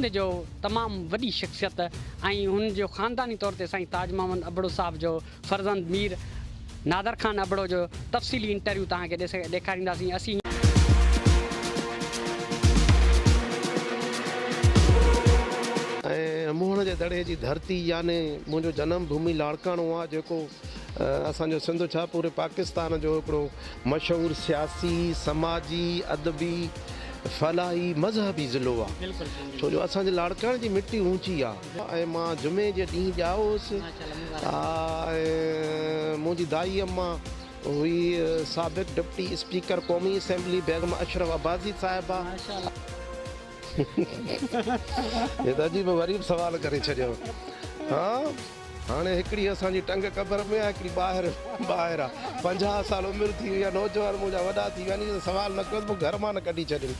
सिंध जो तमामु वॾी शख़्सियत ऐं हुन जो ख़ानदानी तौर ते साईं ताज मोहम्मद अबड़ो साहब जो फर्ज़ंद मीर नादर ख़ान अबड़ो जो तफ़सीली इंटरव्यू तव्हांखे ॾेखारींदासीं असीं। मुहण जे दड़े जी धरती यानी मुंहिंजो जनम भूमि लाड़काणो आहे जेको असांजो सिंध छा पूरे पाकिस्तान जो हिकिड़ो मशहूरु सियासी समाजी अदबी फलाही मज़हबी ज़िलो आहे। छो जो असांजे लाड़काणे जी मिटी ऊची आहे ऐं मां जुमे जे ॾींहुं ॼाओ हुउसि ऐं मुंहिंजी दाई अम्मा हुई साबिक़ डिप्टी स्पीकर क़ौमी असेंबली बेगम अशरफ अब्बासी साहिबा। हे त अजीब वरी सवाल करे छॾियो। हा हाणे हिकिड़ी असांजी टंग क़बर में आहे, हिकिड़ी ॿाहिरि आहे। 50 साल उमिरि थी वई आहे, नौजवान मुंहिंजा वॾा थी विया आहिनि, सवाल न कयो त घर मां न कढी छॾियो।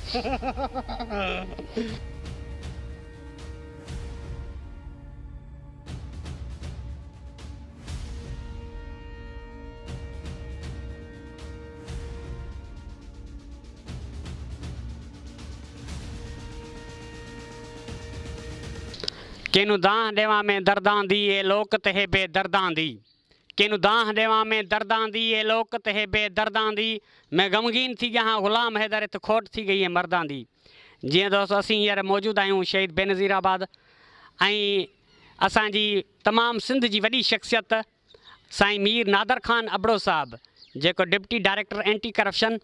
केनू दाह ॾेवा में दर्दांदी ए लोक ते बेदर्दांदी, केनू दाह ॾेवा में दर्दांदी ए लोक ते बेदर्दांदी, मैं गमगीन थी गया हाँ ग़ुलाम हैदर इत खोट थी गई है मर्दांदी। जीअं दोस्त असीं हींअर मौजूदु आहियूं शहीद बेनज़ीराबाद ऐं असांजी तमामु सिंध जी वॾी शख़्सियत साईं मीर नादर ख़ान अबड़ो साहब जेको डिप्टी डायरेक्टर एंटी करप्शन,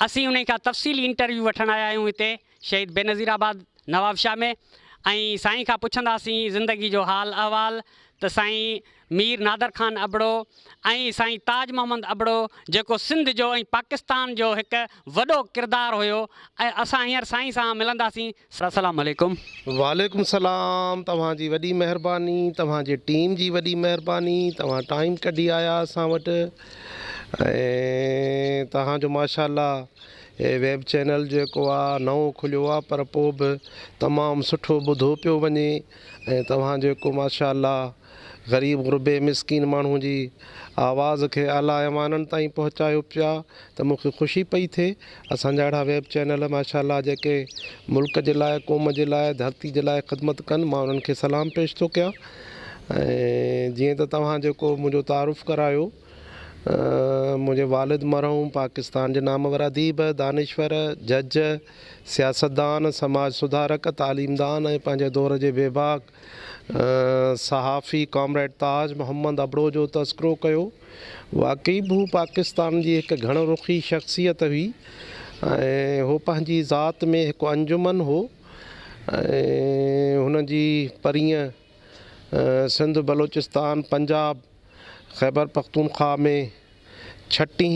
असीं उन खां तफ़सीली इंटरव्यू वठण आया आहियूं हिते शहीद बेनज़ीराबाद नवाबशाह में। ऐं साईं खां पुछंदासीं ज़िंदगी जो हाल अहवाल त साईं मीर नादर ख़ान अबड़ो ऐं साईं ताज मोहम्मद अबड़ो जेको सिंध जो ऐं पाकिस्तान जो हिकु वॾो किरदारु हुयो, ऐं असां हींअर साईं सां मिलंदासीं। अस्सलामु अलैकुम। वालेकुम सलाम। तव्हांजी वॾी महिरबानी, तव्हांजे टीम जी वॾी महिरबानी, तव्हां टाइम कढी आया असां वटि ऐं तव्हांजो माशाअल्लाह हे वेब चैनल जेको आहे नओं खुलियो आहे पर पोइ बि तमामु सुठो ॿुधो पियो वञे ऐं तव्हां जेको माशाअल्लाह ग़रीब ग़ुरबे मिसकीन माण्हू जी आवाज़ खे आला ऐवाननि ताईं पहुचायो पिया त मूंखे ख़ुशी पई थिए। असांजा अहिड़ा वेब चैनल माशाअल्लाह जेके मुल्क जे लाइ क़ौम जे लाइ धरती जे लाइ ख़िदमत कनि, मां उन्हनि खे सलाम पेश थो कयां। ऐं जीअं त तव्हां जेको मुंहिंजो तारुफ़ करायो, मुंहिंजे वालिद मरहूम पाकिस्तान जे नामवर अदीब, दानिश्वर, जज, सियासतदान, समाज सुधारक, तालीमदान ऐं पंहिंजे दौर जे बेबाक सहाफ़ी कॉमरेड ताज मोहम्मद अबड़ो जो तज़किरो कयो। वाक़ई बि हू पाकिस्तान जी हिकु घणरुखी शख़्सियत हुई ऐं हू पंहिंजी ज़ात में हिकु अंजुमन हो ऐं हुन जी परींहं सिंध बलोचिस्तान पंजाब ख़ैबर पख्तूनख्वा में छठी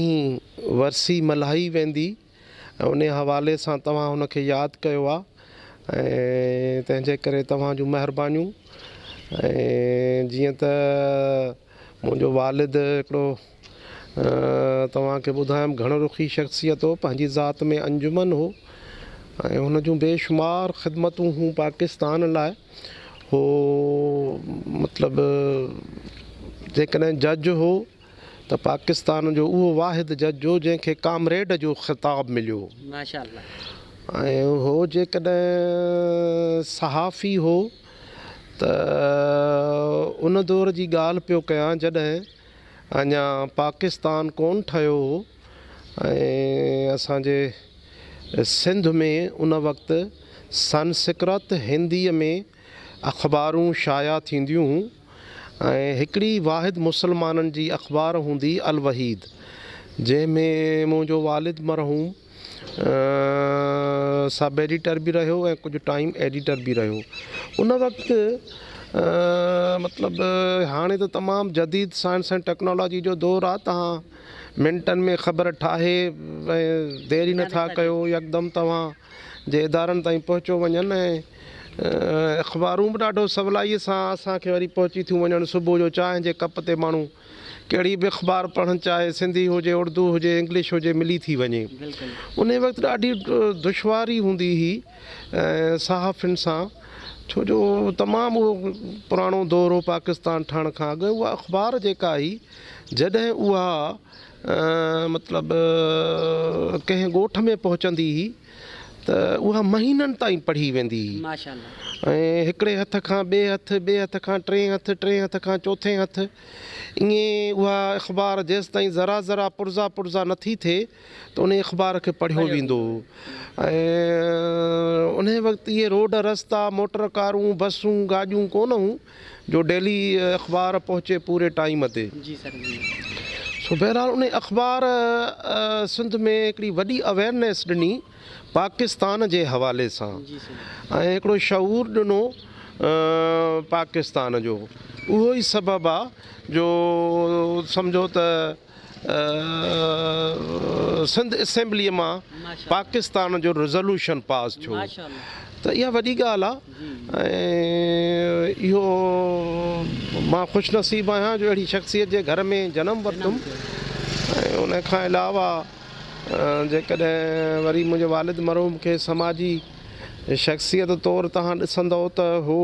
वरसी मल्हाई वेंदी, उन हवाले सां तव्हां हुनखे यादि कयो आहे ऐं तंहिंजे करे तव्हां जूं महिरबानियूं। ऐं जीअं त मुंहिंजो वालिद हिकिड़ो तव्हांखे ॿुधायमि घणरुखी शख़्सियत हो, पंहिंजी ज़ात में अंजुमन हो ऐं हुन जूं बेशुमार ख़िदमतूं हूं पाकिस्तान लाइ। हो मतिलबु जेकॾहिं जज हो त पाकिस्तान जो उहो वाहिद जज हो जंहिंखे कामरेड जो ख़िताब मिलियो माशाअल्लाह। ऐं हो जेकॾहिं सहाफ़ी हो त उन दौर जी ॻाल्हि पियो कयां जॾहिं अञा पाकिस्तान कोन ठहियो हो ऐं असांजे सिंध में उन वक़्तु संस्कृत हिंदीअ में अख़बारूं शाया थींदियूं हुयूं ऐं हिकिड़ी वाहिद मुसलमाननि जी अख़बार हूंदी अल वहीद, जंहिंमें मुंहिंजो वालिद मरहूम सब एडिटर बि रहियो ऐं कुझु टाइम एडिटर बि रहियो। उन वक़्तु मतिलबु हाणे त तमामु जदीद साइंस ऐं टेक्नोलॉजी जो दौरु आहे, तव्हां मिंटनि में ख़बर ठाहे ऐं देरी नथा कयो, यकदमि तव्हां जे इदारनि ताईं पहुचो वञनि ऐं अख़बारूं बि ॾाढो सवलाईअ सां असांखे वरी पहुची थियूं वञनि। सुबुह जो चांहि जे कप ते माण्हू कहिड़ी बि अख़बार पढ़णु चाहे, सिंधी हुजे, उर्दू हुजे, इंग्लिश हुजे, मिली थी वञे। उन वक़्तु ॾाढी दुश्वारी हूंदी हुई सहाफ़ियुनि सां, छो जो तमामु उहो पुराणो दौर हो पाकिस्तान ठहण खां अॻु। उहा अख़बार जेका हुई जॾहिं उहा मतिलबु कंहिं ॻोठ में पहुचंदी हुई त उहा महीननि ताईं पढ़ी वेंदी हुई। माशाअल्लाह। ऐं हिकिड़े हथ खां ॿिए हथ खां टे हथ खां चोथे हथ ईअं उहा अख़बार जेसि ताईं ज़रा ज़रा पुर्ज़ा नथी थिए त उन अख़बार खे पढ़ियो वेंदो ऐं उन वक़्तु इहे रोड रस्ता मोटर कारूं बसूं गाॾियूं कोन हुयूं जो डेली अख़बार पहुचे पूरे टाइम ते। जी सर जी। सो बहरहाल उन अख़बार सिंध में हिकिड़ी वॾी अवेयरनेस ॾिनी पाकिस्तान जे हवाले सां ऐं हिकिड़ो शऊर ॾिनो पाकिस्तान जो। उहो ई सबबु आहे जो सम्झो त सिंध असेंबलीअ मां पाकिस्तान जो रिज़ोल्यूशन पास थियो त इहा वॾी ॻाल्हि आहे ऐं इहो मां ख़ुशनसीब आहियां जो अहिड़ी शख़्सियत जे घर में जनमु वरितुमि। ऐं उन खां अलावा जेकॾहिं वरी मुंहिंजे वालिद मरहूम खे समाजी शख़्सियत तौरु तव्हां ॾिसंदव त हो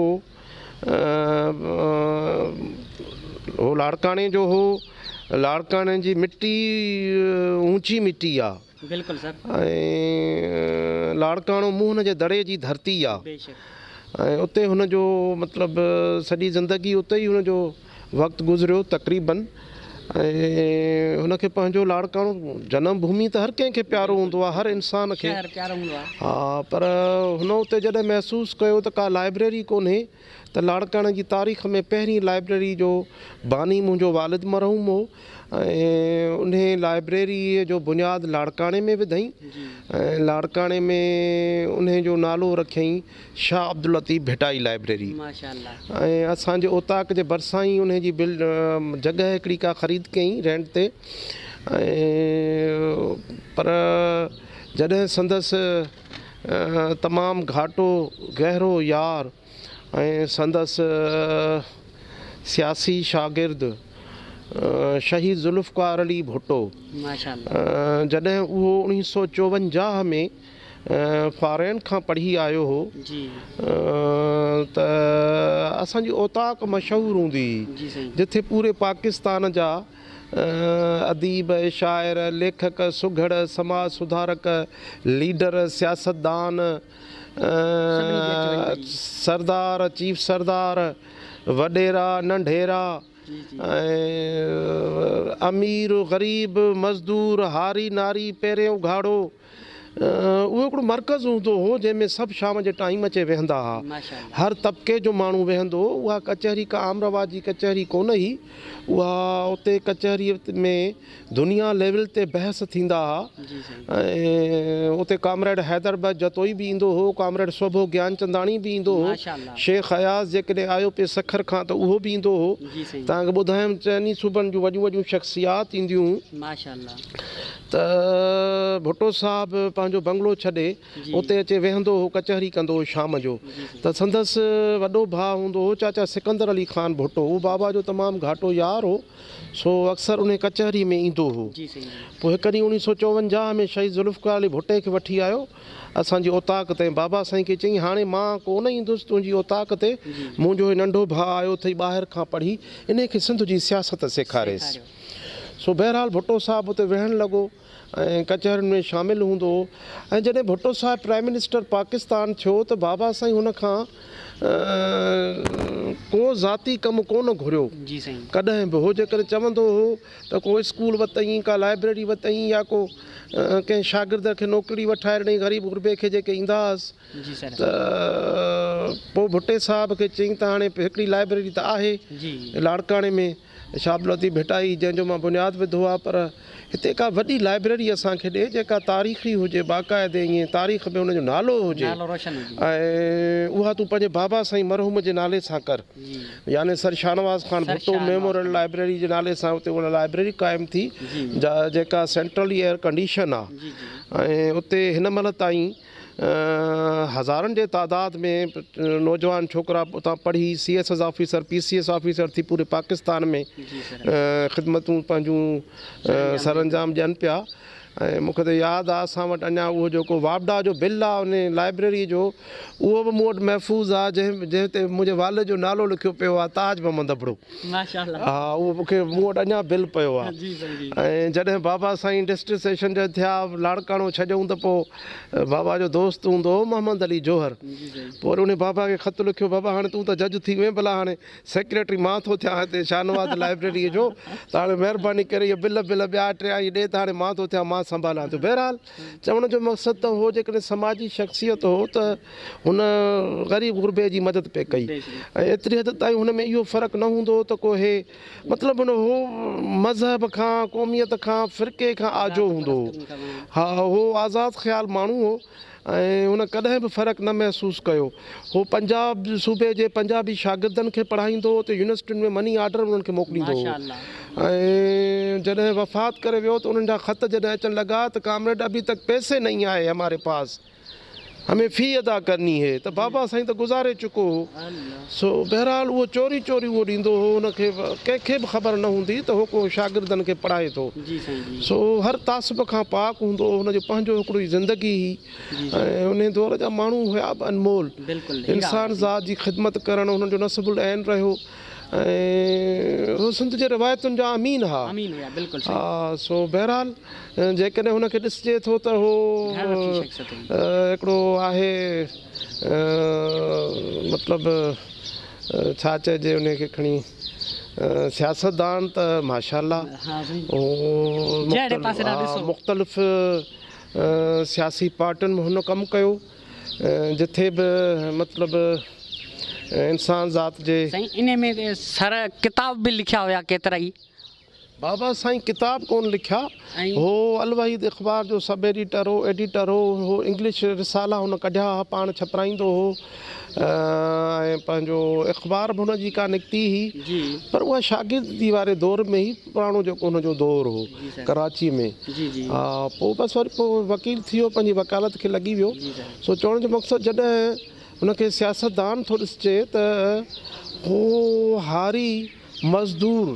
लाड़काणे जो हो। लाड़काणे जी मिटी ऊंची मिटी आहे बिल्कुलु सर। ऐं लाड़काणो मुंहुं हुन जे दड़े जी धरती आहे ऐं उते हुनजो मतिलबु सॼी ज़िंदगी उते ई हुनजो वक़्तु गुज़रियो तक़रीबन। ऐं हुनखे पंहिंजो लाड़काणो जनम भूमि त हर कंहिंखे प्यारो हूंदो आहे, हर इंसान खे हा, पर हुन उते जॾहिं महसूसु कयो त का लाइब्रेरी कोन्हे त लाड़काणे जी तारीख़ में पहिरीं लाइब्रेरी जो बानी मुंहिंजो वालिद मरहूम हो ऐं उन लाइब्रेरीअ जो बुनियादु लाड़काणे में विधईं ऐं लाड़काणे में उन जो नालो रखियईं शाह अब्दुल लतीफ़ भिटाई लाइब्रेरी। ऐं असांजे ओताक जे भरिसां ई उन जी जॻह हिकिड़ी का ख़रीद कयईं रेंट ते। ऐं पर जॾहिं संदसि तमामु घाटो गहरो यार ऐं संदसि सियासी शागिर्द शहीद ज़ुल्फ़कार अली भुट्टो जॾहिं उहो 1954 में फॉरेन खां पढ़ी आयो हो त असांजी औताक मशहूरु हूंदी जिथे पूरे पाकिस्तान जा अदीब शाइर लेखक सुघड़ समाज सुधारक लीडर सियासतदान सरदार चीफ सरदार वॾेरा नंढेरा अमीर ग़रीब मज़दूर हारी नारी पहिरियों उघाड़ो उहो हिकिड़ो मर्कज़ हूंदो हो जंहिंमें सभु शाम जे टाइम अचे वेहंदा हुआ। हर तबिके जो माण्हू वेहंदो हो। उहा कचहरी का आम रवाजी कचहरी कोन हुई, उहा उते कचहरीअ में दुनिया लेवल ते बहस थींदा हुआ। ऐं उते कामरेड हैदर जतोई बि ईंदो हो, कामरेड स्वभो ज्ञानचंदाणी बि ईंदो हो, शेख हयास जेकॾहिं आयो पे सखर खां त उहो बि ईंदो हो। तव्हांखे ॿुधायमि चइनी सूबनि जूं वॾियूं वॾियूं शख़्सियात ईंदियूं त भुट्टो साहिबु पंहिंजो बंगलो छॾे उते अचे वेहंदो हो, कचहरी कंदो हो शाम जो। त संदसि वॾो भाउ हूंदो हो चाचा सिकंदर अली ख़ान भुट्टो, उहो बाबा जो तमामु घाटो यार हो, सो अक्सर उन कचहरी में ईंदो हो। पोइ हिकु ॾींहुं 1954 में शहीद ज़ुल्फ़कार अली भुट्टे खे वठी आयो असांजी औताक ते। बाबा साईं खे चयईं हाणे मां कोन ईंदुसि तुंहिंजी औताक ते, मुंहिंजो नंढो भाउ आयो अथई ॿाहिरि खां पढ़ी, इन खे सिंध जी सियासत सेखारेसि। सो बहरहाल भुट्टो साहिबु उते वेहणु लॻो ऐं कचहरियुनि में शामिलु हूंदो हो। ऐं जॾहिं भुट्टो साहिबु प्राइम मिनिस्टर पाकिस्तान थियो त बाबा साईं हुन खां को ज़ाती कमु कोन घुरियो कॾहिं बि। हो जेकॾहिं चवंदो हो त को स्कूल वरितईं, का लाइब्रेरी वरितईं, या को कंहिं शागिर्द खे नौकिरी वठाए ॾिनई ग़रीब गुरबे खे जेके ईंदा हुअसि, त पोइ भुट्टे साहिब खे चयईं त हाणे हिकिड़ी लाइब्रेरी त आहे लाड़काणे में शाह अब्दुल लतीफ़ भिटाई जंहिंजो मां बुनियादु विधो आहे, पर हिते का वॾी लाइब्रेरी असांखे ॾे जेका तारीख़ी हुजे, बाक़ाइदे ईअं तारीख़ में हुनजो नालो हुजे ऐं उहा तूं पंहिंजे बाबा साईं मरहूम जे नाले सां कर। यानी sir Shahnawaz Khan Bhutto memorial library जे नाले सां उते उहा लाइब्रेरी क़ाइमु थी जेका सेंट्रली एयर कंडीशन आहे। ऐं उते हिन महिल ताईं हज़ारनि जे तादाद में नौजवान छोकिरा उतां पढ़ी CS ऑफिसर PCS ऑफिसर थी पूरे पाकिस्तान में ख़िदमतूं पंहिंजूं सर अंजाम ॾियनि पिया। ऐं मूंखे त यादि आहे असां वटि अञा उहो जेको वापडा जो बिल आहे उन लाइब्रेरी जो उहो बि मूं वटि महफ़ूज़ आहे जंहिं ते मुंहिंजे वाल जो नालो लिखियो पियो आहे ताज मोहम्मद अबड़ो। माशाअल्लाह। हा उहो मूंखे मूं वटि अञा बिल पियो आहे। जी जी। ऐं जॾहिं बाबा साईं डिस्ट्रिक्ट सेशन जा थिया लाड़काणो छॾियऊं त पोइ बाबा जो दोस्त हूंदो हो मोहम्मद अली जौहर, पोइ वरी उन बाबा खे ख़त लिखियो, बाबा हाणे तूं त जज थी वएं, भला हाणे सेक्रेटरी मां थो थियां हिते शाहनवाज़ लाइब्रेरीअ जो, त हाणे महिरबानी करे इहे बिल ॿिया टे ॾे त हाणे मां थो थियां, मां संभालां थो। बहरहाल चवण जो मक़सदु त हो जेकॾहिं समाजी शख़्सियत हो त हुन ग़रीब गुरबे जी मदद पे कई। ऐं एतिरी हद ताईं हुन में इहो फ़र्क़ु न हूंदो हो त को हे मतिलबु हुन हो मज़हब खां क़ौमियत खां फ़िरके खां आजो हूंदो हो। हा हो आज़ादु ख़्यालु माण्हू हो ऐं हुन कॾहिं बि फ़र्क़ु न महसूसु कयो हो। पंजाब सूबे जे पंजाबी शागिर्दनि खे पढ़ाईंदो हो त यूनिवर्सिटियुनि में मनी ऑर्डर उन्हनि खे मोकिलींदो हो। ऐं जॾहिं वफ़ात करे वियो त उन्हनि जा ख़त जॾहिं अचणु लॻा त कामरेड अभी तक पैसे नहीं आए हमारे पास, हमें फ़ी अदा करनी है, त बाबा साईं त गुज़ारे चुको हो। सो बहरहाल उहो चोरी चोरी उहो ॾींदो हो, हुनखे कंहिंखे बि ख़बर न हूंदी त हो को शागिर्दनि खे पढ़ाए थो। सो हर तासिब खां पाक हूंदो हो, हुनजो पंहिंजो हिकिड़ी ज़िंदगी हुई ऐं उन दौर जा माण्हू हुया बि अनमोल। इंसान ज़ात जी ख़िदमत करणु हुननि जो नस्बुल ऐन रहियो ऐं हो सिंध जे रिवायतुनि जा अमीन हा। हा सो बहरहाल जेकॾहिं हुनखे ॾिसिजे थो त हो हिकिड़ो आहे मतिलबु छा चइजे उनखे खणी सियासतदान त माशाअल्लाह मुख़्तलिफ़ सियासी पार्टियुनि में हुन कमु कयो जिथे बि मतिलबु इंसान ज़ात जे इन में सर किताब भी लिखिया हुआ केतिरा ई। बाबा साईं किताब कोन लिखिया हो, अलवहीद अख़बार जो सब एडिटर हो इंग्लिश रिसाला हुन कढिया हुआ, पाण छपराईंदो हो ऐं पंहिंजो अख़बार बि हुनजी का निकिती हुई, पर उहा शागिर्दी वारे दौर में ई पुराणो जेको हुनजो दौर हो कराची में। हा पोइ बसि वरी पोइ वकील थी वियो, पंहिंजी वकालत खे लॻी वियो। सो चवण जो मक़सदु जॾहिं हुनखे सियासतदान थो ॾिसिजे त हो हारी मज़दूर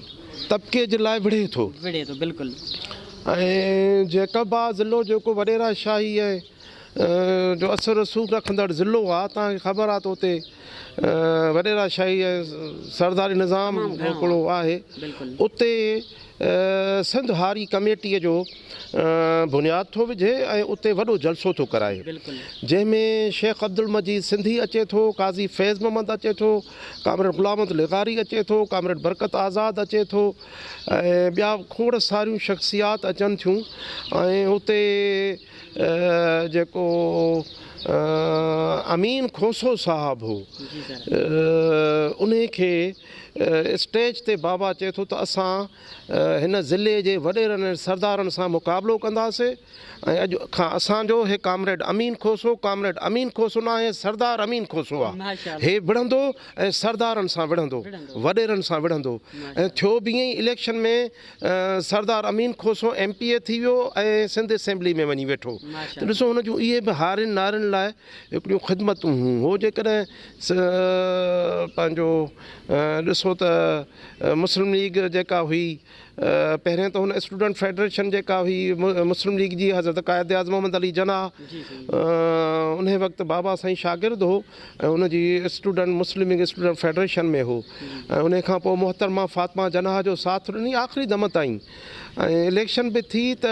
तबिके जे लाइ विढ़े थो बिल्कुलु। ऐं जेकबा ज़िलो जेको वॾेरा शाही ऐं जो असर रसूख़ रखंदड़ ज़िलो आहे, तव्हांखे ख़बर आहे त उते वॾेरा शाही ऐं सरदारी निज़ाम हिकिड़ो आहे, उते सिंध हारी कमेटीअ जो बुनियादु थो विझे ऐं उते वॾो जलसो थो कराए, जंहिंमें शेख अब्दुल मजीद सिंधी अचे थो, काज़ी फैज़ मोहम्मद अचे थो, कामरेड ग़ुलाम लिगारी अचे थो, कामरेड बरकत आज़ाद अचे थो ऐं ॿिया खोड़ सारियूं शख़्सियात अचनि थियूं। ऐं हुते जेको अमीन खोसो साहब हो उन खे स्टेज ते बाबा चए थो त असां हिन ज़िले जे वॾेरनि सरदारनि सां मुक़ाबिलो कंदासीं ऐं अॼु खां असांजो हे कामरेड अमीन खोसो न आहे, सरदार अमीन खोसो आहे, हे विढ़ंदो ऐं सरदारनि सां विढ़ंदो, वॾेरनि सां विढ़ंदो। ऐं थियो बि ईअं ई इलेक्शन में सरदार अमीन खोसो MPA थी वियो ऐं सिंध असेंबली में वञी वेठो। त ॾिसो हुन जूं इहे बि हारियुनि नारियुनि लाइ हिकिड़ियूं ख़िदमतूं हुयूं। हो जेकॾहिं पंहिंजो ॾिसो त मुस्लिम लीग जेका हुई, पहिरें त हुन स्टूडेंट फेडरेशन जेका हुई मुस्लिम लीग जी, हज़रत क़ाइद आज़म मोहम्मद अली जनाह उन वक़्तु बाबा साईं शागिर्द हो ऐं हुनजी मुस्लिम लीग स्टूडेंट फेडरेशन में हो ऐं उन खां पोइ मोहतरमा फ़ातिमा जनाह जो साथ ॾिनी आख़िरी दम ताईं। ऐं इलेक्शन बि थी त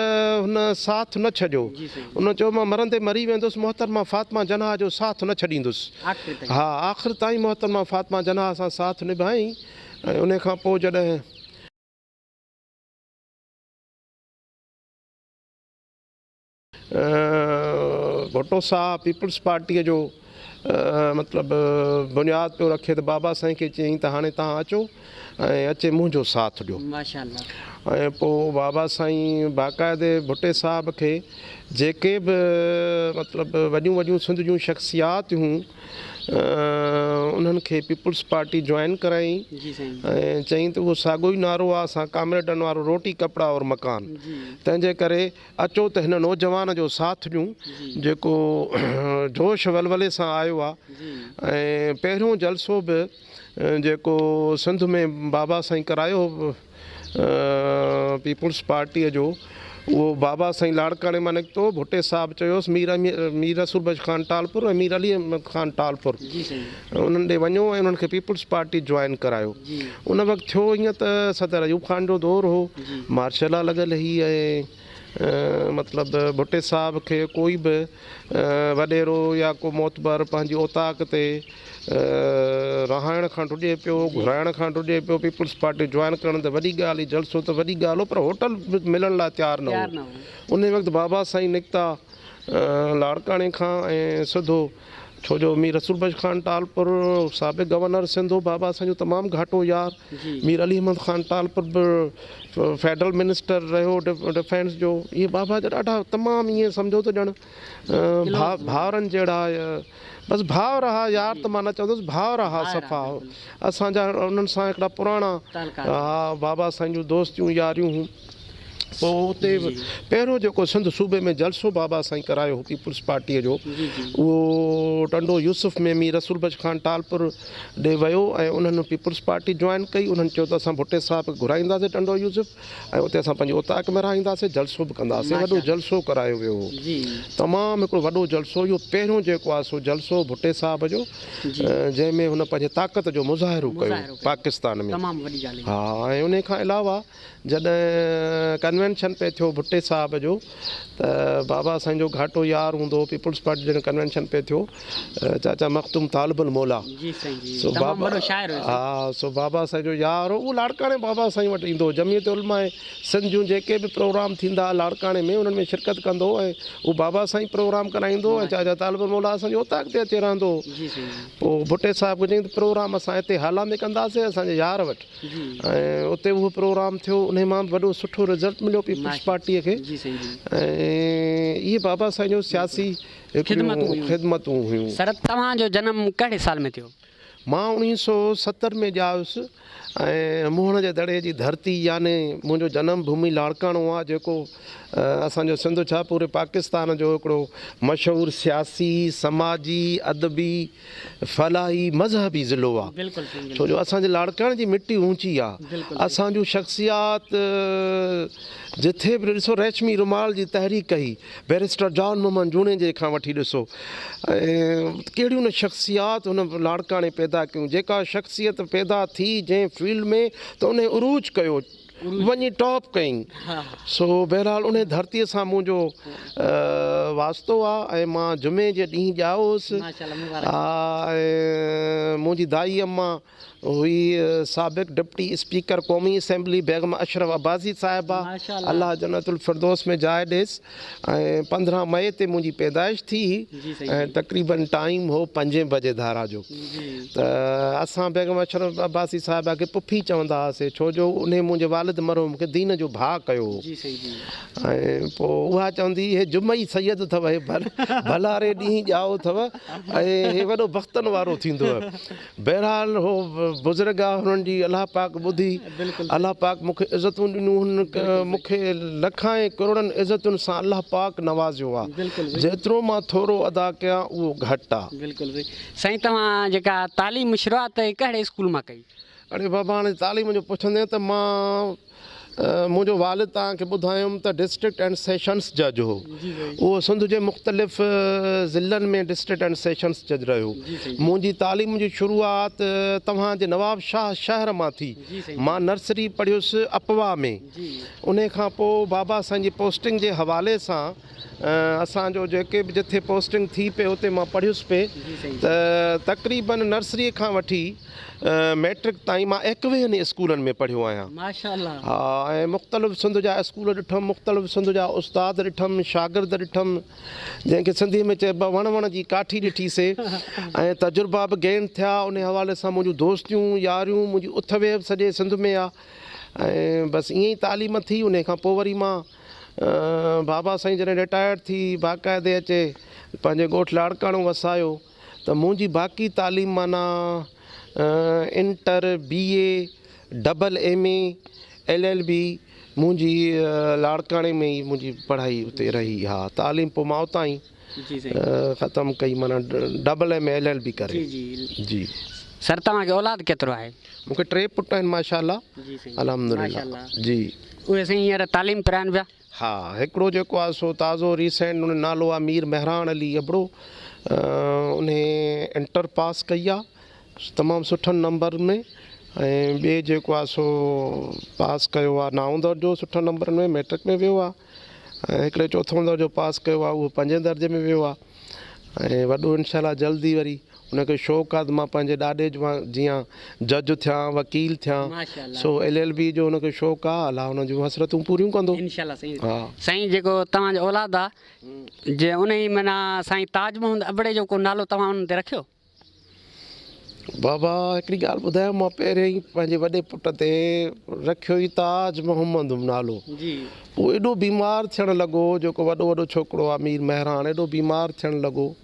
हुन साथ न छॾियो, हुन चयो मां मरंदे मरी वेंदुसि, मोहतरमा फ़ातिमा जनाह जो साथ न छॾींदुसि। हा आख़िर ताईं मोहतरमा फ़ातिमा जनाह सां साथ निभाई ऐं उन खां पोइ जॾहिं भुट्टो साहब पीपल्स पार्टीअ जो मतिलबु बुनियादु पियो रखे त बाबा साईं खे चयईं त हाणे तव्हां अचो ऐं अचे मुंहिंजो साथ ॾियो। ऐं पोइ बाबा साईं बाक़ाइदे भुट्टे साहब खे जेके बि मतिलबु वॾियूं वॾियूं सिंध जूं शख़्सियात हुयूं उन्हनि खे पीपल्स पार्टी जॉइन कराई ऐं चयईं त उहो साॻियो ई नारो आहे असां कामरेडनि वारो, रोटी कपिड़ा और मकान। तंहिंजे करे अचो त हिन नौजवान जो साथ ॾियूं जेको जोश वलवले सां आयो आहे। ऐं पहिरियों जलसो बि जेको सिंध में बाबा साईं करायो पीपल्स पार्टीअ जो, वो बाबा साईं लाड़काणे मां निकितो भुट्टे साहिबु चयोसि मीर रसूल बख्श ख़ान टालपुर ऐं मीर अली अहमद ख़ान टालपुर उन्हनि ॾे वञो ऐं उन्हनि खे पीपल्स पार्टी जॉइन करायो। उन वक़्तु थियो ईअं त सदर अयूब ख़ान जो दौरु हो, मार्शला लॻल ही ऐं मतिलबु भुट्टे साहिब खे कोई बि वॾेरो या को मोतबर पंहिंजी औताक ते रहाइण खां ॾुॾे पियो, घुराइण खां ॾुॾे पियो। पीपल्स पार्टी जॉइन करण त वॾी ॻाल्हि हुई, जलसो त वॾी ॻाल्हि हो, पर होटल मिलण लाइ तयारु न हो। उन वक़्तु बाबा साईं निकिता लाड़काणे खां ऐं सिधो, छो जो मीर रसूल बख्श ख़ान टालपुर साबिक़ गवर्नर सिंध हो, बाबा साईं जो तमामु घाटो यार। मीर अली अहमद ख़ान टालपुर बि फेडरल मिनिस्टर रहियो डिफेंस जो। इहे बाबा जा ॾाढा तमामु ईअं सम्झो त ॼण भाउरनि जहिड़ा, बसि भाउ रहा यार, त मां न चवंदुसि भाउ रहा सफ़ा। असांजा उन्हनि सां हिकिड़ा पुराणा बाबा साईं जूं दोस्तियूं यारियूं हुयूं। पोइ उते पहिरियों जेको सिंध सूबे में जलसो बाबा साईं करायो हो पीपल्स पार्टीअ जो, उहो टंडो यूसुफ में मीर रसूल बख्श ख़ान टालपुर ॾे वियो ऐं उन्हनि पीपल्स पार्टी जॉइन कई। उन्हनि चयो त असां भुट्टे साहिब घुराईंदासीं टंडो यूसुफ ऐं उते असां पंहिंजी औताक में रहाईंदासीं, जलसो बि कंदासीं। वॾो जलसो करायो वियो हो, तमामु हिकिड़ो वॾो जलसो। इहो पहिरियों जेको आहे सो जलसो भुट्टे साहिब जो, जंहिंमें हुन पंहिंजे ताक़त जो मुज़ाहिरो कयो पाकिस्तान में। हा, ऐं उन खां अलावा जॾहिं कन्वेंशन पे थियो भुट्टे साहिब जो, त बाबा साईं जो घाटो यार हूंदो हो। पीपल्स पार्टी जॾहिं कन्वेंशन पे थियो, चाचा मखदूम तालिबुल मौला, सो बाबा, हा, सो बाबा साईं जो यार हो। उहो लाड़काणे बाबा साईं वटि ईंदो हो। जमीयत उलमा सिंध जूं जेके बि प्रोग्राम थींदा लाड़काणे में, उन्हनि में शिरकत कंदो ऐं उहो बाबा साईं प्रोग्राम कराईंदो ऐं चाचा तालिबुल मौला असांजी औताक ते अची रहंदो। पोइ भुट्टे साहिब चई त प्रोग्राम असां हिते हाला में कंदासीं असांजे यार वटि, ऐं उते उहो प्रोग्राम थियो। उन मां वॾो सुठो रिज़ल्ट मिलियो पीपल्स पार्टीअ खे। ऐं इहे बाबा साईं जो सियासी ख़िदमतूं हुयूं। सर, तव्हांजो जनमु कहिड़े साल में थियो? मां 1970 में ॼायुसि ऐं मुहण जे दड़े जी धरती याने मुंहिंजो जनम भूमि लाड़काणो आहे, जेको असांजो सिंध छा पूरे पाकिस्तान जो हिकिड़ो मशहूरु सियासी, समाजी, अदबी, फलाही, मज़हबी ज़िलो आहे। छो जो असांजे लाड़काणे जी मिटी ऊंची आहे। असांजूं शख़्सियात जिथे बि ॾिसो, रेशमी रुमाल जी तहरीक कई बैरिस्टर जॉन मोहम्मद जूणे जे खां वठी ॾिसो, ऐं कहिड़ियूं न शख़्सियात हुन लाड़काणे पैदा कयूं। जेका शख़्सियत पैदा थी जंहिं फील्ड में, त उन उरूज कयो, वञी टॉप कई। सो बहरहाल उन धरतीअ सां मुंहिंजो वास्तो आहे ऐं मां जुमे जे ॾींहुं ॼाओसि। ऐं मुंहिंजी दाई अम्मा हुई साबिक़ डिप्टी स्पीकर क़ौमी असेंबली बेगम अशरफ अब्बासी साहिबा, अल्लाह जन्नतुल फिरदौस में जाइ ॾेसि। ऐं 15 मई ते मुंहिंजी पैदाइश थी ऐं तक़रीबन टाइम हो 5 बजे धारा जो। त असां बेगम अशरफ अब्बासी साहिबा खे पुफी चवंदा हुआसीं, छो जो उन मुंहिंजे वालिद मरहूम खे दीन जो भाउ कयो। ऐं पोइ उहा चवंदी हे जुमई सैयद अथव, हे भलारे ॾींहुं ॼाओ अथव ऐं हे वॾो बख़्तनि वारो थींदो। बहरहाल हो बुज़ुर्ग आहे, हुननि जी अलाह पाक ॿुधी, अलाह पाक मूंखे इज़तूं ॾिनियूं। हुन मूंखे लखां करोड़नि इज़तुनि सां अलाह पाक नवाज़ियो आहे। जेतिरो मां थोरो अदा कयां उहो घटि आहे। बिल्कुलु साईं। तव्हां जेका तालीम शुरूआत कहिड़े स्कूल मां कई? अड़े बाबा, हाणे तालीम जो पुछंदे त मां मुंहिंजो वालिद तव्हांखे ॿुधायुमि त डिस्ट्रिक्ट एंड सेशंस जज हो। उहो सिंध जे मुख़्तलिफ़ ज़िलनि में डिस्ट्रिक्ट एंड सेशंस जज रहियो। मुंहिंजी तालीम जी शुरूआत तव्हांजे नवाब शाह शहर मां थी। मां नर्सरी पढ़ियुसि अपवा में। उन खां पोइ बाबा साईं जी पोस्टिंग जे हवाले सां असांजो जेके बि जिथे पोस्टिंग थी पे उते मां पढ़ियुसि पे। त तक़रीबन नर्सरीअ खां वठी मैट्रिक ताईं मां 21 स्कूलनि में पढ़ियो आहियां। माशाअल्लाह। हा, ऐं मुख़्तलिफ़ सिंध जा स्कूल ॾिठुमि, मुख़्तलिफ़ सिंध जा उस्ताद ॾिठुमि, शागिर्द ॾिठुमि, जंहिंखे सिंधीअ में चइबो आहे वण जी काठी ॾिठीसीं। ऐं तजुर्बा बि गेन थिया। उन हवाले सां मुंहिंजूं दोस्तियूं यारियूं, मुंहिंजी उथवेब सॼे सिंध में आहे। ऐं बसि ईअं ई तालीम थी। उन खां पोइ वरी मां बाबा साईं जॾहिं रिटायर्ड थी बाक़ाइदे अचे पंहिंजे ॻोठु लाड़काणो वसायो, त मुंहिंजी बाक़ी तालीम माना इंटर, BA, AA, LLB मुंहिंजी लाड़काणे में ई मुंहिंजी पढ़ाई उते रही। हा, तालीम पोइ मां उतां ई ख़तमु कई, माना AA में LLB करे। जी। सर तव्हांखे औलाद केतिरो आहे? मूंखे 3 पुट आहिनि माशाल्लाह। जी साईं, अल्हम्दुलिल्लाह जी। उहे साईं हींअर तालीम पिराइनि पिया? हा, हिकिड़ो जेको आहे सो ताज़ो रीसेंट उन नालो आहे मीर मेहरान अली अबड़ो, उन इंटर पास कई आहे तमामु सुठनि नंबर में, ऐं ॿिए जेको आहे सो पास कयो आहे 9 दर्जो सुठनि नंबरनि में, मैट्रिक में वियो आहे, ऐं हिकिड़े 4 दर्जो पास कयो आहे, उहो 5 दर्जे में वियो आहे, ऐं वॾो इंशाल्लाह जल्दी वरी उनखे शौक़ु आहे त मां पंहिंजे ॾाॾे जो जीअं जज थियां, वकील थियां, सो LLB जो उनखे शौक़ु आहे, अलाह हुन जूं हसरतूं पूरियूं कंदो इंशाल्लाह साईं। हा साईं जेको तव्हांजो औलाद आहे जे उन ई माना साईं ताज मोहम्मद अबड़े जो को नालो तव्हां उन ते रखियो? बाबा हिकिड़ी ॻाल्हि ॿुधायो, मां पहिरियों ई पंहिंजे वॾे पुट ते रखियो ई ताज मोहम्मद नालो। जी। पोइ एॾो बीमार थियणु लॻो, जेको वॾो छोकिरो आहे मीर मेहरान, एॾो बीमार थियणु लॻो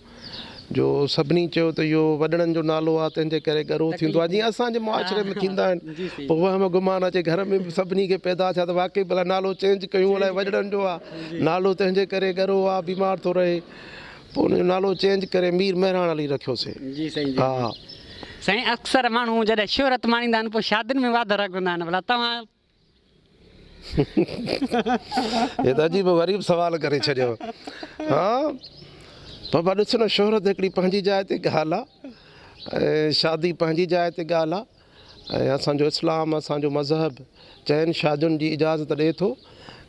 जो सभिनी चयो त इहो वॾड़नि जो नालो आहे तंहिंजे करे गरो थींदो आहे, जीअं असांजे मुआशरे में थींदा आहिनि। पोइ वहम गुमान अचे घर में बि सभिनी खे पैदा थिया त वाक़ई भला नालो चेंज कयूं, अलाए वॾड़नि जो आहे नालो तंहिंजे करे गरो आहे, बीमार थो रहे, पोइ उनजो नालो चेंज करे मीर मेहरान अली रखियोसीं। जी साईं। हा साईं अक्सर माण्हू जॾहिं शोहरत माणींदा आहिनि पोइ शादियुनि में वाध रखंदा आहिनि, भला तव्हां? हे त अजीब ग़रीब सवाल करे छॾियो। हा बाबा ॾिसो न, शोहरत हिकिड़ी पंहिंजी जाइ ते ॻाल्हि आहे, ऐं शादी पंहिंजी जाइ ते ॻाल्हि आहे, ऐं असांजो इस्लाम, असांजो मज़हब चइनि शादियुनि जी इजाज़त ॾिए थो,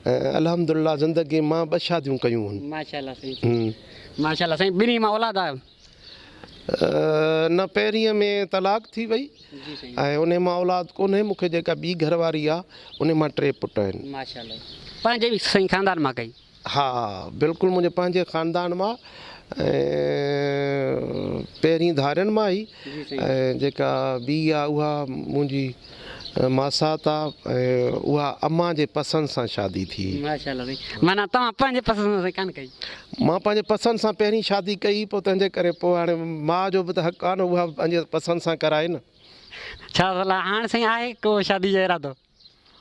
ऐं अल्हम्दुलिल्लाह ज़िंदगी मां 2 शादियूं कयूं आहिनि। माशाल्लाह साईं, माशाल्लाह साईं। ॿिन्ही मां औलाद आहियो? न, पहिरीं में तलाक थी वई, ऐं उन मां औलाद कोन्हे मूंखे, जेका ॿी घरवारी आहे उन मां 3 पुट आहिनि। माशाल्लाह। पंहिंजे बि साईं ख़ानदान मां कई? हा बिल्कुलु मुंहिंजे पंहिंजे ख़ानदान मां, ऐं पहिरीं धारियुनि मां ई, ऐं जेका ॿी आहे उहा मुंहिंजी मासात आहे, ऐं उहा अम्मा जे पसंदि सां शादी थी। माशाल्लाह साईं। माना तव्हां पंहिंजे पसंदि सां कान कई? मां पंहिंजे पसंदि सां पहिरीं शादी कई, पोइ तंहिंजे करे पोइ हाणे माउ जो बि त हक़ु आहे न, उहा पंहिंजे पसंदि सां कराए न। छा भला हाणे साईं आहे को शादी जो इरादो?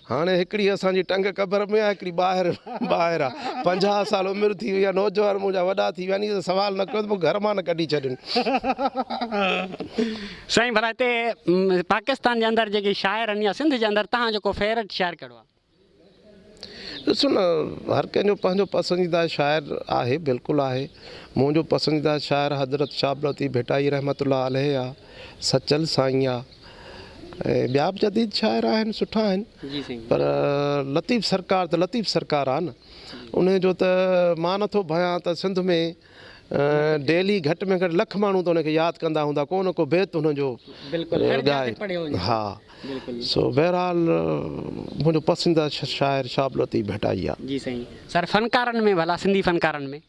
हाणे हिकिड़ी असांजी टंग क़बर में आहे, हिकिड़ी ॿाहिरि आहे, 50 साल उमिरि थी वई आहे, नौजवान मुंहिंजा वॾा थी विया आहिनि, त सवाल न कयो त पोइ घर मां न कढी छॾनि। साईं भला हिते पाकिस्तान जे अंदरि जेके शाइर आहिनि या सिंध जे अंदरि तव्हांजो को फेवरेट शाइर कहिड़ो आहे? ॾिसो न, हर कंहिंजो पंहिंजो पसंदीदा शाइर आहे, बिल्कुलु आहे। मुंहिंजो पसंदीदा शाइर हज़रत शाह लतीफ़ भटाई रहमतुल्लाह अलैह आहे, सचल साईं आहे, ऐं ॿिया बि जदीद शाइर आहिनि, सुठा आहिनि, पर लतीफ़ सरकार त लतीफ़ सरकार आहे न। उन जो त मां नथो भयां त सिंध में डेली घटि में घटि 1 लख माण्हू त उनखे यादि कंदा हूंदा, को न को बैत हुनजो ॻाए। हा सो बहरहाल मुंहिंजो पसंदीदा शाइर शाह लतीफ़ भटाई आहे। जी साईं। सर फनकारनि में भला सिंधी फनकारनि में?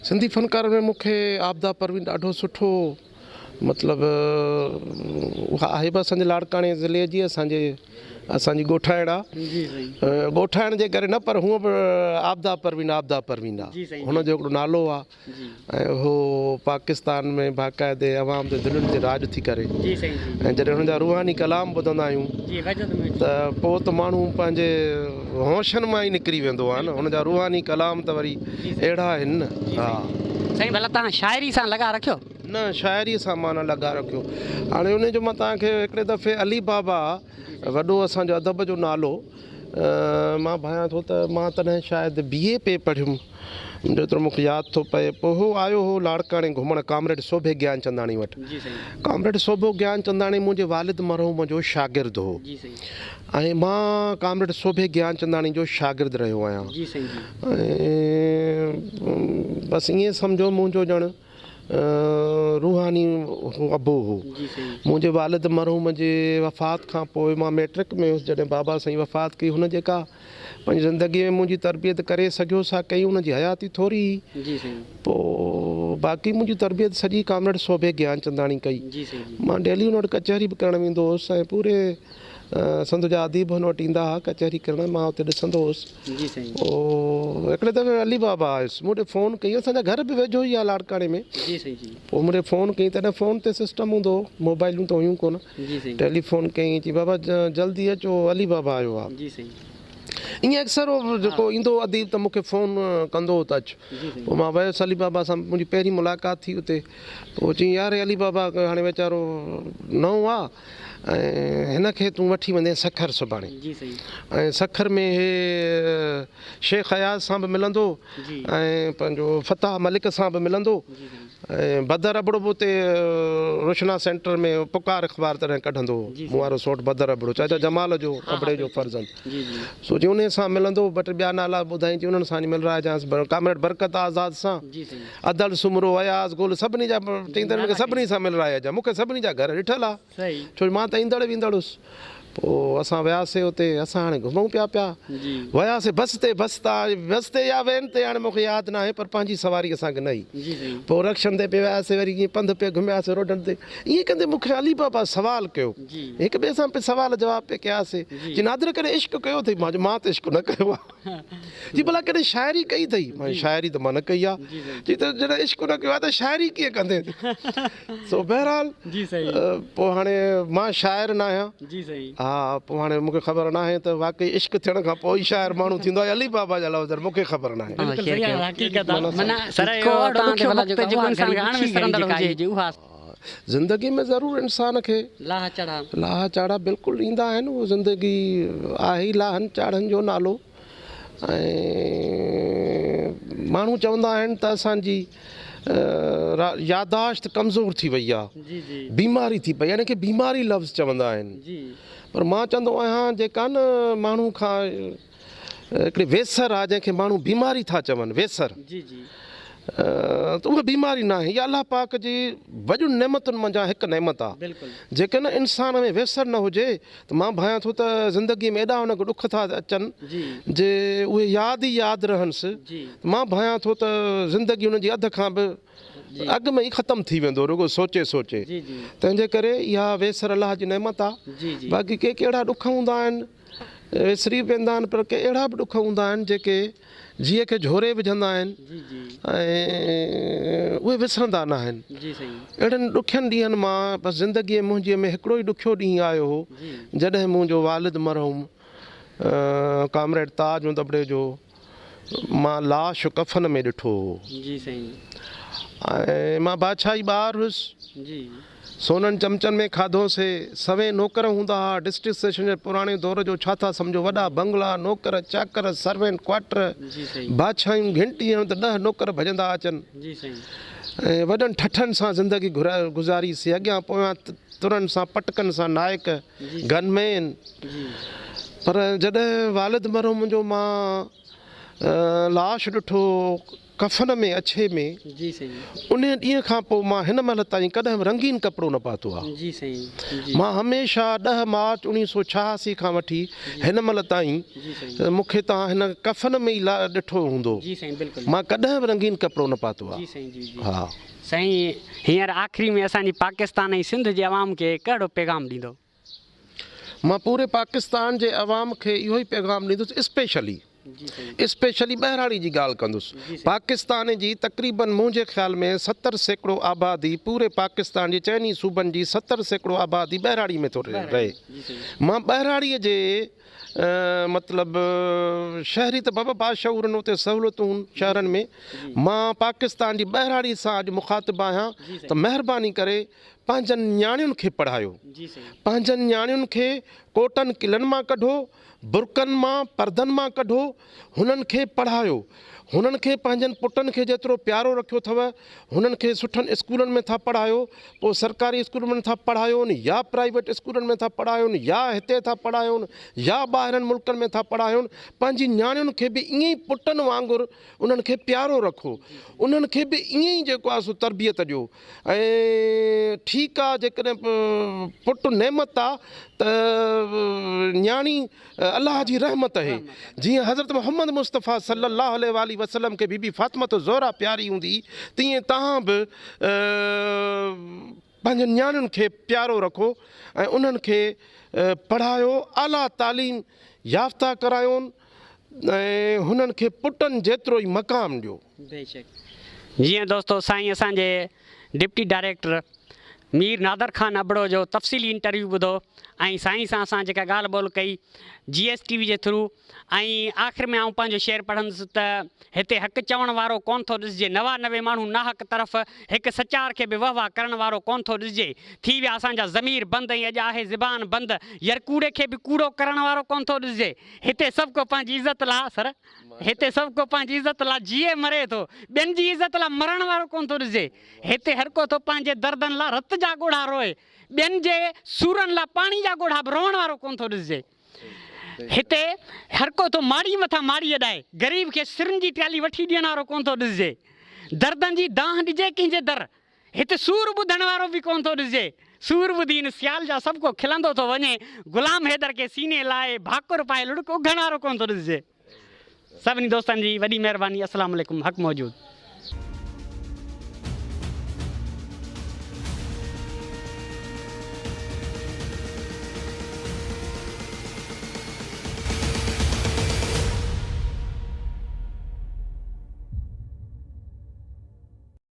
सिंधी फनकारनि में मूंखे आबदा परवीन ॾाढो सुठो, मतिलबु उहा आहे बि असांजे लाड़काणे ज़िले जी, असांजी ॻोठाइण आहे, ॻोठाइण जे करे न, पर हूअं बि आबदा परवीन आहे, हुनजो हिकिड़ो नालो आहे, ऐं उहो पाकिस्तान में बाक़ाइदे अवाम जे दिलनि ते राज थी करे, ऐं जॾहिं हुनजा रूहानी कलाम ॿुधंदा आहियूं त पोइ त माण्हू पंहिंजे होशनि मां ई निकिरी वेंदो आहे न, हुनजा रूहानी कलाम त वरी अहिड़ा आहिनि न। हा साईं भला तव्हां शाइरी सां लॻा रखियो? न, शाइरी सां मां न लॻा रखियो। हाणे उनजो मां तव्हांखे हिकिड़े दफ़े अली बाबा, वॾो असांजो अदब जो नालो, मां भायां थो त मां तॾहिं शायदि BA पे पढ़ियुमि, जेतिरो मूंखे यादि थो पए। पोइ हू आयो हो लाड़काणे घुमणु कामरेड शोभे ज्ञान चंदाणी वटि। कामरेड शोभो ज्ञान चंदाणी मुंहिंजे वालिद मरहूम जो शागिर्दु हो, ऐं मां कामरेड शोभे ज्ञान चंदाणी जो शागिर्दु रहियो आहियां, ऐं बसि ईअं सम्झो मुंहिंजो ॼण रूहानी अबो हो। मुंहिंजे वालिद मरहूम जे वफ़ात खां पोइ मां मैट्रिक में हुउसि, जॾहिं बाबा साईं वफ़ात कई, हुन जेका पंहिंजी ज़िंदगीअ में मुंहिंजी तरबियत करे सघियो सा कई, हुनजी हयाती थोरी, पोइ बाक़ी मुंहिंजी तरबियत सॼी कामरेड शोभे ज्ञान चंदाणी कई। मां डेली हुन वटि कचहरी बि करणु वेंदो हुउसि, ऐं पूरे संद जा अदीब हुन वटि ईंदा हुआ कचहरी करणु, मां हुते ॾिसंदो हुउसि। पोइ हिकिड़े दफ़े अली बाबा आयुसि, मूं वटि फ़ोन कई, असांजा घर बि वेझो ई आहे लाड़काणे में। पोइ मूं वटि फ़ोन कई, तॾहिं फ़ोन ते सिस्टम हूंदो, मोबाइलूं त हुयूं कोन, टेलीफोन कई, चई बाबा जल्दी अचो, अली बाबा आयो आहे। ईअं अक्सर उहो जेको ईंदो अदीब त मूंखे फ़ोन कंदो हो त अचु पोइ मां वियुसि अली बाबा सां मुंहिंजी पहिरीं मुलाक़ात थी उते पोइ चई यार अली बाबा हाणे वीचारो नओं आहे ऐं हिनखे तूं वठी वञे सखर सुभाणे ऐं सखर में हे शेख अयाज़ सां बि मिलंदो ऐं पंहिंजो फताह मलिक सां बि मिलंदो ऐं बदर अबड़ो बि उते रोशना सेंटर में पुकार अख़बार तरह कढंदो मूं वारो सोट बदर अबड़ो चाचा जमाल जो अबड़े जो फर्ज़ंद सोची उन सां मिलंदो ॿ टे ॿिया नाला ॿुधाई थी उन्हनि सां मिल रहा जांसि कामरेड बरकत आज़ाद सां अदल सुमरो अयाज़ गुल सभिनी जा चईंदा मूंखे सभिनी सां मिल रहा जा मूंखे सभिनी जा घर ॾिठल आहे छो मां त ईंदड़ वेंदड़ हुउसि पोइ असां वियासीं उते असां हाणे घुमूं पिया वियासीं बस ते या वेन ते हाणे मूंखे यादि न आहे पर पंहिंजी सवारी असांखे न आई पोइ रक्शन ते पिया वियासीं वरी ईअं पंधु पिया घुमियासीं रोडनि ते ईअं कंदे मूंखे अली बाबा सवाल कयो हिक ॿिए सां पिया सवाल जवाब पिया कयासीं जी नादिर कॾहिं इश्क कयो अथई मां त इश्क न कयो आहे जी भला कॾहिं शाइरी कई अथई मां शाइरी त मां न कई आहे जी त जॾहिं इश्क न कयो आहे त शाइरी कीअं कंदे सो बहरहाल पोइ हाणे मां शाइर न आहियां हा पोइ हाणे मूंखे ख़बर न आहे त वाक़ई इश्क थियण खां पोइ ई शाइर माण्हू थींदो आहे अली बाबा जा लफ़्ज़ मूंखे ख़बर न आहे ज़िंदगी में ज़रूरु इंसान खे लाह चाढ़ा बिल्कुलु ईंदा आहिनि उहो ज़िंदगी आहे ई लाहनि चाढ़नि जो नालो ऐं माण्हू चवंदा आहिनि त असांजी यादाश्त कमज़ोर थी वई आहे बीमारी थी पई यानी की बीमारी लफ़्ज़ चवंदा आहिनि पर मां चवंदो आहियां जेका न माण्हू खां हिकिड़ी वेसर आहे जंहिंखे माण्हू बीमारी था चवनि वेसर त उहा बीमारी न आहे इहा अलाह पाक जी वॾियुनि नेमतुनि मंझां हिकु नेमत आहे जेके न इंसान में वेसर न हुजे त मां भायां थो त ज़िंदगीअ में एॾा हुनखे ॾुख था अचनि जे उहे यादि ई यादि रहनिसि मां भायां थो त ज़िंदगी हुनजी अध खां बि अॻु में ई ख़तमु थी वेंदो रुगो सोचे तंहिंजे करे इहा वेसर अलाह जी नेमत आहे बाक़ी के कहिड़ा ॾुख हूंदा आहिनि विसरी वेंदा आहिनि पर के अहिड़ा बि ॾुख हूंदा आहिनि जेके जीअ खे झोरे विझंदा आहिनि ऐं उहे विसरंदा न आहिनि अहिड़नि ॾुखियनि ॾींहंनि मां बसि ज़िंदगीअ मुंहिंजीअ में हिकिड़ो ई ॾुखियो ॾींहुं आयो हो जॾहिं मुंहिंजो वालिद मरहूम कामरेड ताज दबड़े जो मां लाश कफ़न में ॾिठो हो ऐं मां बादशाही ॿार हुयुसि सोननि चमचनि में खाधोसीं सवे नौकर हूंदा हुआ डिस्ट्रिक्ट सेशन जे पुराणे दौर जो छा था सम्झो वॾा बंगला नौकर चाकर सर्वेंट क्वार्टर बादशाहियूं घंटी त 10 नौकर भॼंदा अचनि ऐं वॾनि ठठनि सां ज़िंदगी गुज़ारीसीं अॻियां पोयां तुरनि सां पटकनि सां नायक गनमैन पर जॾहिं वालिद मरहूम जो मां लाश ॾिठो कफ़न में अछे में उन ॾींहं खां पोइ मां हिन महिल ताईं कॾहिं बि रंगीन कपिड़ो न पातो आहे मां हमेशह 10 मार्च 1986 खां वठी हिन महिल ताईं मूंखे तव्हां हिन कफ़न में ई ॾिठो हूंदो मां कॾहिं बि रंगीन कपिड़ो न पातो आहे हा साईं हींअर आख़िरी में असांजी पाकिस्तान ऐं सिंध जे अवाम खे कहिड़ो पैगाम ॾींदो मां पूरे पाकिस्तान जे अवाम खे इहो ई पैगाम ॾींदुसि स्पेशली बहिराड़ी जी ॻाल्हि कंदुसि पाकिस्तान जी तक़रीबन मुंहिंजे ख़्याल में 70% आबादी पूरे पाकिस्तान जे चइनी सूबनि जी 70% आबादी बहिराड़ी में थो रहे मां बहिराड़ीअ जे मतिलबु शहरी त बाबा बादशाहूर उते सहूलियतूं शहरनि में मां पाकिस्तान जी बहिराड़ी सां अॼु मुखातिबु आहियां त महिरबानी करे पंहिंजनि न्याणियुनि खे पढ़ायो पंहिंजनि न्याणियुनि खे कोटनि किलनि मां कढो बुरकनि मां परदनि मां कढो हुननि खे पढ़ायो हुननि खे पंहिंजनि पुटनि खे जेतिरो प्यारो रखियो अथव हुननि खे सुठनि स्कूलनि में था पढ़ायो पोइ सरकारी स्कूलनि में था पढ़ायोनि या प्राइवेट स्कूलनि में था पढ़ायोनि या हिते था पढ़ायोनि या ॿाहिरनि मुल्कनि में था पढ़ायोनि पंहिंजी न्याणियुनि खे बि ईअं ई पुटनि वांगुरु उन्हनि खे प्यारो रखो उन्हनि खे बि ईअं ई जेको आहे सो तरबियत ॾियो ऐं ठीकु आहे जेकॾहिं पुटु नेमत आहे त न्याणी अलाह जी रहमत आहे जीअं हज़रत मोहम्मद मुस्तफ़ा सल्लल्लाहु अलैहि वसल्लम खे बीबी फातिमा ज़ोहरा प्यारी हूंदी तीअं तव्हां बि पंहिंजनि न्याणियुनि खे प्यारो रखो ऐं उन्हनि खे पढ़ायो आला तालीम याफ़्ता करायोनि ऐं हुननि खे पुटनि जेतिरो ई मक़ाम ॾियो बेशक जीअं दोस्तो साईं असांजे डिप्टी डायरेक्टर मीर नादर ख़ान अबड़ो जो तफ़सीली इंटरव्यू ॿुधो ऐं साईं सां असां जेका ॻाल्हि ॿोल कई GSTV जे थ्रू। ऐं आख़िर में आउं पंहिंजो शेर पढ़ंदुसि त हिते हक़ चवण वारो कोन थो ॾिसिजे, 99 माण्हू नाहक तरफ़ हिकु सचार खे बि वाह वाह करण वारो कोन थो ॾिसिजे। थी विया असांजा ज़मीर बंदि ऐं अॼु आहे ज़बान बंदि, यार कूड़े खे बि कूड़ो करण वारो कोन थो ॾिसिजे। हिते सभु को पंहिंजी इज़त लाइ सर, हिते सभु को पंहिंजी इज़त लाइ जीए मरे थो, ॿियनि जी इज़त लाइ मरण वारो कोन थो ॾिसिजे। हिते हर को थो पंहिंजे दर्दनि लाइ रत जा ॻोढ़ा रोए, ॿियनि जे सूरनि लाइ पाणी जा ॻोढ़ा बि रोअण वारो कोन थो ॾिसिजे। हिते हर को थो माड़ी मथां माड़ी अॾाए, ग़रीब खे सिरनि जी ट्याली वठी ॾियण वारो कोन थो ॾिसिजे। दर्दनि जी दाह ॾिजे कंहिंजे दर, हिते सूर ॿुधण वारो बि कोन थो ॾिसिजे। सूर ॿुधी इन सियाल जा सभु को खिलंदो थो वञे, ग़ुलाम हैदर खे सीने लाइ भाकुर पाए लुड़क उघण वारो कोन थो ॾिसिजे। सभिनी दोस्तनि जी वॾी महिरबानी। अस्सलाम वालेकुम। हक़ मौजूद।